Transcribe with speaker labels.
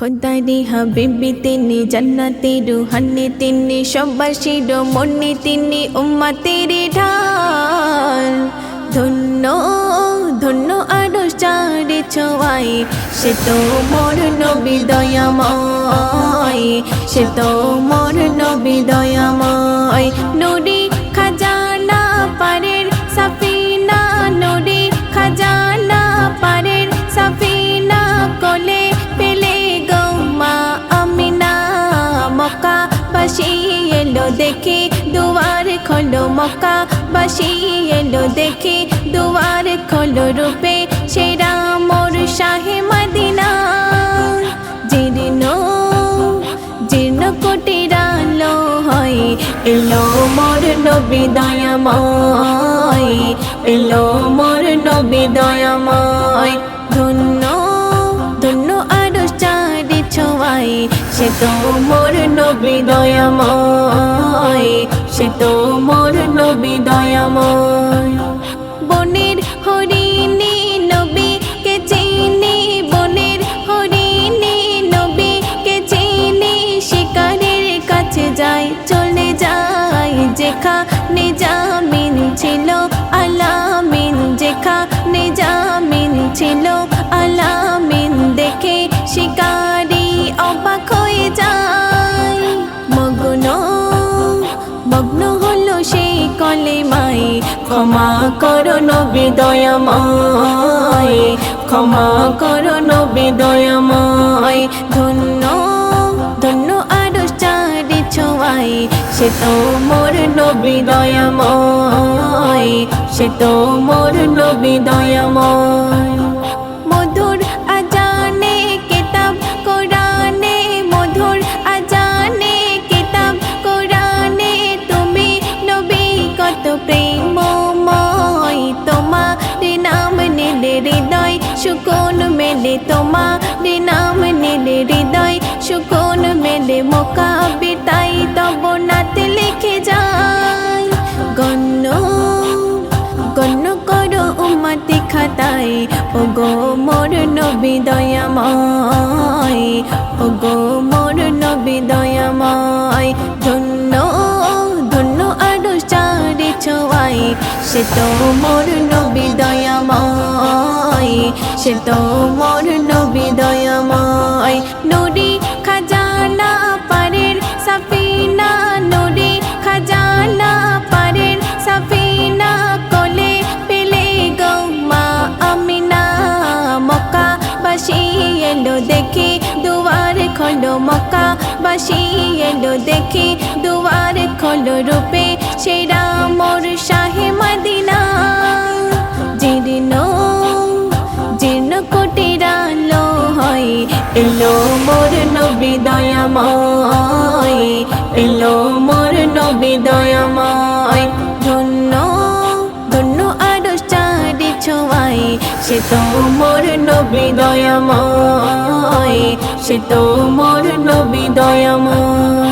Speaker 1: খোদারি হাবিবি তিনি, জান্নাতি রুহানি তিনি, সবার শিরোমণি তিনি, উম্মতের ঢাল। ধন্য ধন্য আরশ চারে ছোঁয়ায়, সে তো মোর নবী দয়াময়, সে তো মোর নবী দয়াময়। নুরি খাজানা পারের সাফিনা, নুরি খাজানা পারের সাফিনা, কোলে পেলে গো মা আমিনা। মক্কা বাসী এলো দেখে দুয়ার খোলো, মক্কা বাসী এলো দেখে দুয়ার খোলো, রূপে সেরা মোর শাহে মদিনা। জীর্ণ জীর্ণ কুটির আলো হয়, এলো মোর নবী দয়াময়, এলো মোর নবী দয়াময়। ধন্য ধন্য আরশ চারে ছোঁয়ায়, সে তো মোর নবী দয়াময়, সে তো মোর নবী দয়াময়। বনের হরিণী নবী কে চিনি, বনের হরিণী নবী কে চিনি, শিকারের কাছে যায় চলে যায়, যেখানে জামিন ছিল আলামিন, যেখানে জামিন ছিল আলামিন, দেখে শিকারি অবাক হয়ে যায়। মগ্ন মগ্ন হলো সেই কলেমায়, ক্ষমা করো নবী দয়াময়, ক্ষমা করো নবী দয়াময়। ধন্য ধন্য আরশ চারে ছোঁয়ায়, সে তো মোর নবী দয়াময়, সে তো মোর নবী দয়াময়। মধুর আজানে কিতাব কোরআনে, মধুর আজানে কিতাব কোরআনে, তুমি নবী কত প্রেমময়, তোমার নাম নিলে হৃদয় সুকুন মেলে, তোমার নাম নিলে হৃদয় সুকুন মেলে। মোকাবির তাই তব নাতে লিখে যায়, গণ্য গণ্য করো উম্মতি খাতায়, ও গো মোর নবী দয়াময়, ও গো মোর নবী দয়াময়। ধন্য ধন্য আরশ চারে ছোঁয়ায়, সে তো মোর নবী দয়াময়, সে তো মোর নবী দয়াময়। নুরি খাজানা পারের সাফিনা, নুরি খাজানা পারের সাফিনা, কোলে পেলে গো মা আমিনা। মক্কা বাসী এলো দেখে দুয়ার খোলো, মক্কা বাসী এলো দেখে দুয়ার খোলো, রূপে সেরা মোর শাহে মদিনা। জীর্ণ জীর্ণ কুটির আলো হয়, এলো মোর নবী দয়াময়, এলো মোর নবী দয়াময়। ধন্য ধন্য আরশ চারে ছোঁয়ায়, সে তো মোর নবী দয়াময়, সে তো মোর নবী দয়াময়।